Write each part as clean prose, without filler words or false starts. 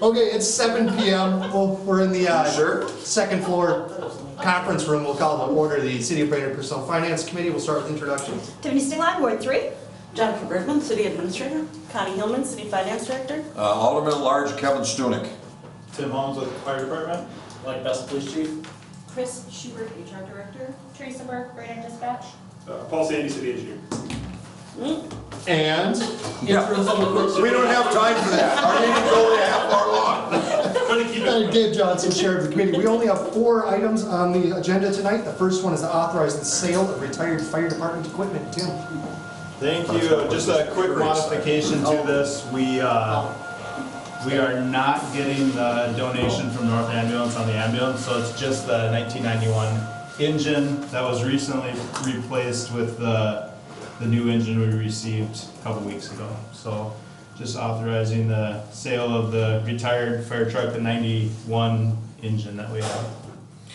Okay, it's 7 p.m. We're in the second floor conference room. We'll call to order the City of Brainerd Personal Finance Committee. We'll start with introductions. Tiffany Stingline, Ward 3. Jennifer Bergman, City Administrator. Connie Hillman, City Finance Director. Alderman at Large Kevin Stunek. Tim Holmes with the Fire Department. Mike Best, Police Chief. Chris Schubert, HR Director. Teresa Burke, Brainerd Dispatch. Paul Sandy, City Engineer. And Yeah, we don't have time for that. Our meeting's only a half hour long. Trying to keep it. Dave Johnson, Chair of the Committee. We only have 4 items on the agenda tonight. The first one is to authorize the sale of retired fire department equipment. Tim. Thank you. Just a quick modification to this. We are not getting the donation from North Ambulance on the ambulance, so it's just the 1991 engine that was recently replaced with the new engine we received a couple weeks ago. So just authorizing the sale of the retired fire truck, the 91 engine that we have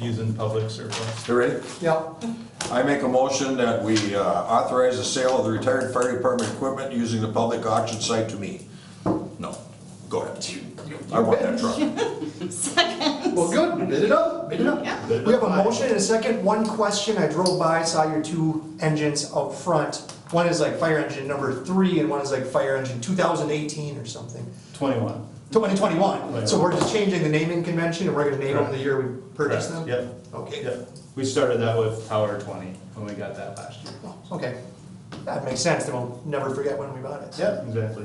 using public surplus. You ready? Yep. I make a motion that we authorize the sale of the retired fire department equipment using the public auction site to me. No, go ahead. I want that truck. Second. Well, good. Bid it up. Bid it up. Yeah. We have a motion and a second. One question. I drove by, saw your 2 engines out front. One is like fire engine number 3 and one is like fire engine 2018 or something. 21. 2021. So we're just changing the naming convention and we're gonna name them the year we purchased them? Yep. Okay. Yep. We started that with Power 20 when we got that last year. Okay. That makes sense. Then we'll never forget when we bought it. Yep, exactly.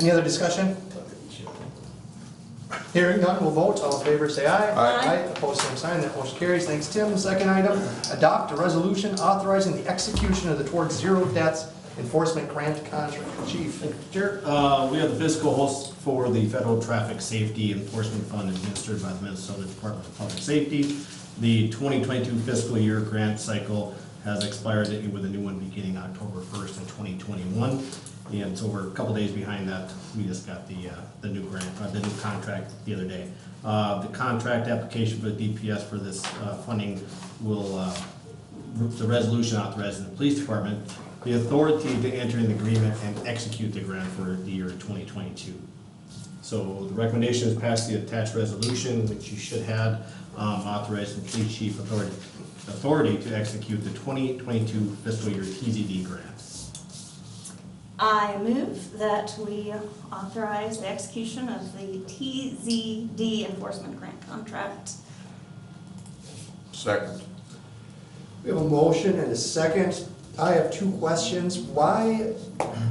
Any other discussion? Hearing none, we'll vote. All in favor, say aye. Aye. Opposed, same sign. That motion carries. Thanks, Tim. Second item, adopt a resolution authorizing the execution of the Towards Zero Deaths Enforcement Grant Contract. Chief. Chair, we have the fiscal host for the Federal Traffic Safety Enforcement Fund administered by the Minnesota Department of Public Safety. The 2022 fiscal year grant cycle has expired with a new one beginning October 1st in 2021. And so we're a couple days behind that. We just got the new grant, the new contract the other day. The contract application for the DPS for this funding will, the resolution authorizing the police department the authority to enter an agreement and execute the grant for the year 2022. So the recommendation is pass the attached resolution, which you should have, authorizing the police chief authority to execute the 2022 fiscal year TCD grant. I move that we authorize the execution of the TCD Enforcement Grant Contract. Second. We have a motion and a second. I have 2 questions. Why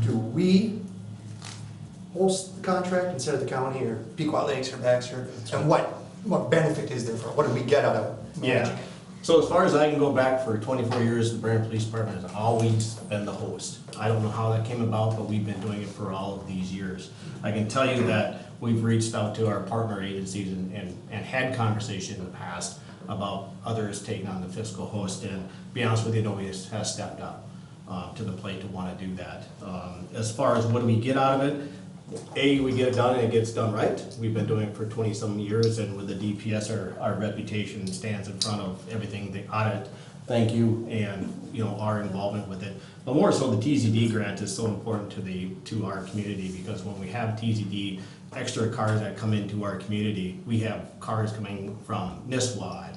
do we host the contract instead of the county or Pequot Lakes or Baxter? And what benefit is there for it? What do we get out of it? Yeah. So as far as I can go back for 24 years, the Brainerd Police Department has always been the host. I don't know how that came about, but we've been doing it for all of these years. I can tell you that we've reached out to our partner agencies and had conversation in the past about others taking on the fiscal host, and to be honest with you, nobody has stepped up to the plate to want to do that. As far as what do we get out of it, we get it done and it gets done right. We've been doing it for 20-some years, and with the DPS, our reputation stands in front of everything, the audit, thank you, and our involvement with it. But more so, the TCD grant is so important to our community, because when we have TCD, extra cars that come into our community, we have cars coming from Nisswa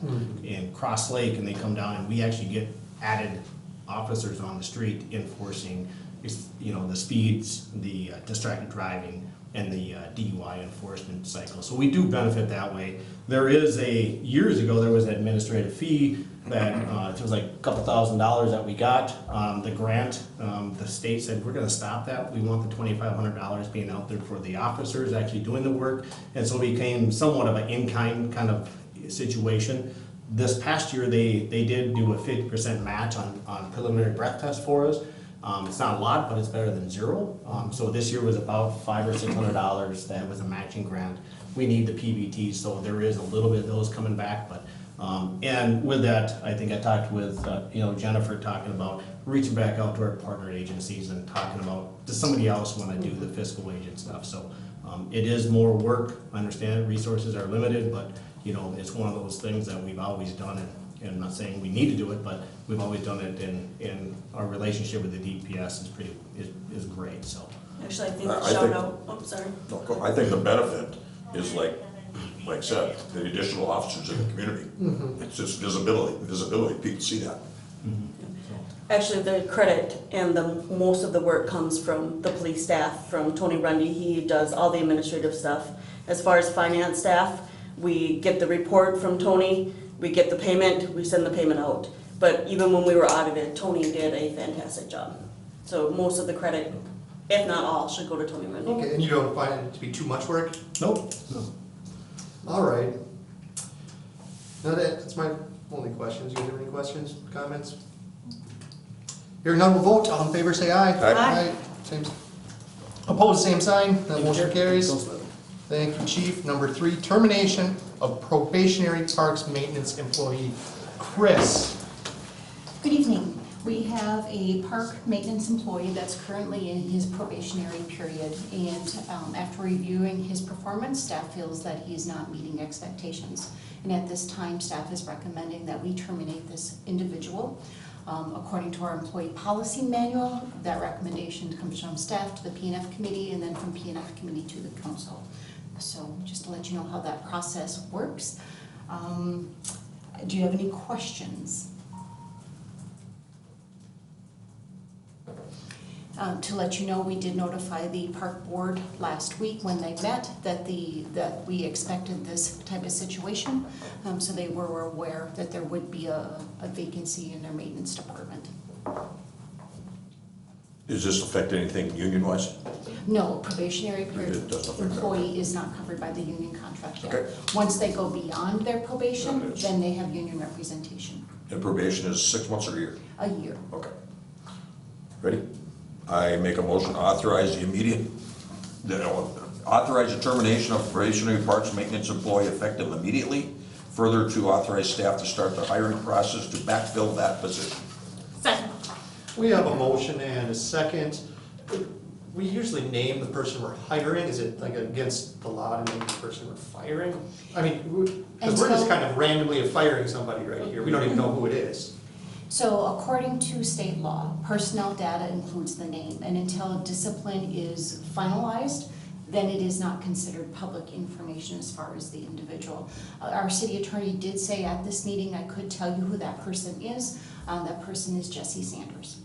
and Cross Lake, and they come down, and we actually get added officers on the street enforcing the speeds, the distracted driving, and the DUI enforcement cycle. So we do benefit that way. There is years ago, there was an administrative fee that it was like a couple $1,000s that we got. The grant, the state said, we're gonna stop that. We want the $2,500 being out there for the officers actually doing the work. And so it became somewhat of an in-kind kind of situation. This past year, they did do a 50% match on preliminary breath test for us. It's not a lot, but it's better than 0. So this year was about $500 or $600 that was a matching grant. We need the PBT, so there is a little bit of those coming back. But and with that, I think I talked with Jennifer talking about reaching back out to our partner agencies and talking about, does somebody else want to do the fiscal agent stuff? So it is more work. I understand resources are limited, but it's one of those things that we've always done it. And I'm not saying we need to do it, but we've always done it, and our relationship with the DPS is great. So Actually, I think I the shout think- out, oh, sorry. No, I think the benefit is like said, the additional officers in the community. It's just visibility, people see that. Actually, the credit and the most of the work comes from the police staff, from Tony Rundy. He does all the administrative stuff. As far as finance staff, we get the report from Tony, we get the payment, we send the payment out. But even when we were audited, Tony did a fantastic job. So most of the credit, if not all, should go to Tony Rundy. Okay, and you don't find it to be too much work? Nope. All right. Now that's my only questions. You guys have any questions, comments? Hearing none, we'll vote. All in favor, say aye. Aye. Same. Opposed, same sign. That motion carries. Thank you, Chief. Number 3, termination of probationary parks maintenance employee. Chris. Good evening. We have a park maintenance employee that's currently in his probationary period, and after reviewing his performance, staff feels that he is not meeting expectations. And at this time, staff is recommending that we terminate this individual. According to our employee policy manual, that recommendation comes from staff to the P&F committee, and then from P&F committee to the council. So just to let you know how that process works. Do you have any questions? To let you know, we did notify the park board last week when they met that we expected this type of situation. So they were aware that there would be a vacancy in their maintenance department. Does this affect anything union-wise? No, probationary period It doesn't affect that. employee is not covered by the union contract yet. Okay. Once they go beyond their probation, Then it's- then they have union representation, And probation is 6 months or a year? a year. Okay. Ready? I make a motion to authorize authorize the termination of probationary parks maintenance employee effective immediately. Further, to authorize staff to start the hiring process to backfill that position. Second. We have a motion and a second. We usually name the person we're hiring. Is it like against the law to name the person we're firing? I mean, because we're just kind of randomly firing somebody right here. We don't even know who it is. So according to state law, personnel data includes the name, and until discipline is finalized, then it is not considered public information as far as the individual. Our city attorney did say at this meeting, I could tell you who that person is. That person is Jesse Sanders.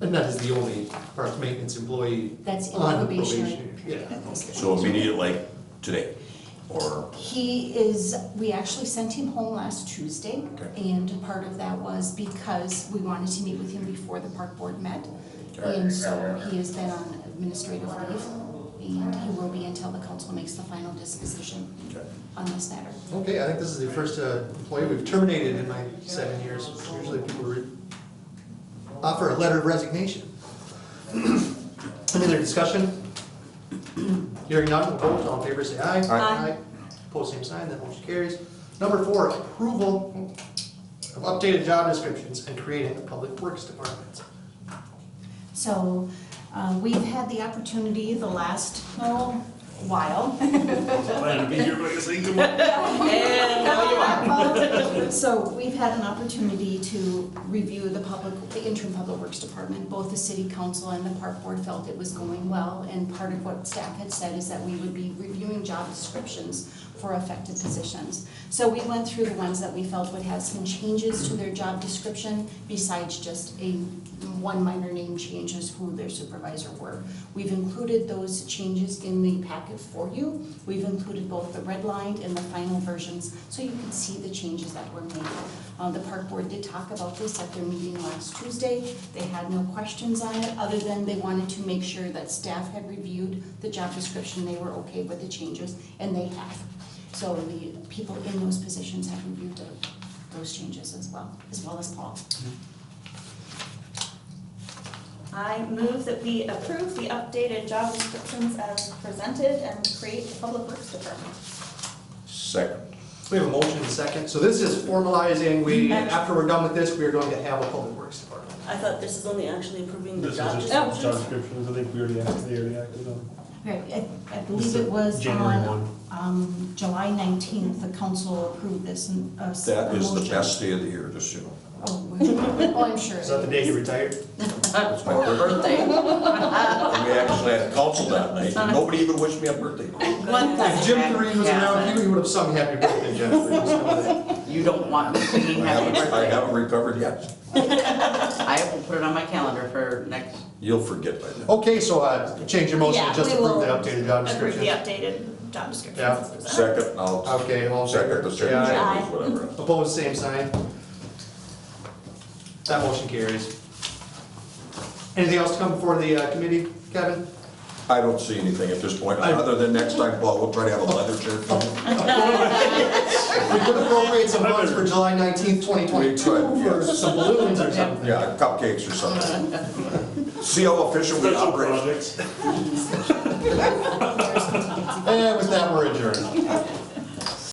And that is the only park maintenance employee That's in on probationary probation. period. Yeah. So immediate, like today, or? He is, we actually sent him home last Tuesday, Okay. and part of that was because we wanted to meet with him before the park board met. And so he has been on administrative leave, and he will be until the council makes the final disposition Okay. on this matter. Okay, I think this is the first employee we've terminated in my 7 years. Usually people offer a letter of resignation. Any other discussion? Hearing none, we'll vote. All in favor, say aye. Aye. Opposed, same sign. That motion carries. Number 4, approval of updated job descriptions and creating a public works department. So we've had the opportunity the last while. Glad to be here, but saying good morning. And now you are. So we've had an opportunity to review the interim public works department. Both the city council and the park board felt it was going well, and part of what staff had said is that we would be reviewing job descriptions for affected positions. So we went through the ones that we felt would have some changes to their job description besides just one minor name change as who their supervisor were. We've included those changes in the packet for you. We've included both the red line and the final versions so you can see the changes that were made. The park board did talk about this at their meeting last Tuesday. They had no questions on it other than they wanted to make sure that staff had reviewed the job description. They were okay with the changes, and they have. So the people in those positions have reviewed those changes as well as Paul. I move that we approve the updated job descriptions as presented and create the public works department. Second. We have a motion and a second. So this is formalizing, after we're done with this, we are going to have a public works department. I thought this is only actually approving the This job is just job descriptions. descriptions, I think we already acted on. Right, I believe it was January on July 19th, the council approved this. That is the best day of the year, just, you know. Oh, I'm sure. Is that the day you retired? It's my birthday. And we actually had council that night, and nobody even wished me a birthday. One thing. If Jim Kareem was around, he would have sung happy birthday, Jennifer. Just know that. You don't want me singing I happy haven't birthday. recovered yet. I will put it on my calendar for next. You'll forget by then. Okay, so change your motion to Yeah, just we approve will the updated job Approve the description. updated job descriptions Yeah. as presented. Second, I'll. Okay, all in Second, favor? the Say chairman, aye. whatever. Opposed, same sign. That motion carries. Anything else to come before the committee, Kevin? I don't see anything at this point, other than next time, Paul, we'll try to have a leather chair for you. We could appropriate some funds for July 19th, 2022 We could, for yes. some balloons or something. Yeah, cupcakes or something. See how efficient we Special operate. projects. And with that, we're adjourned.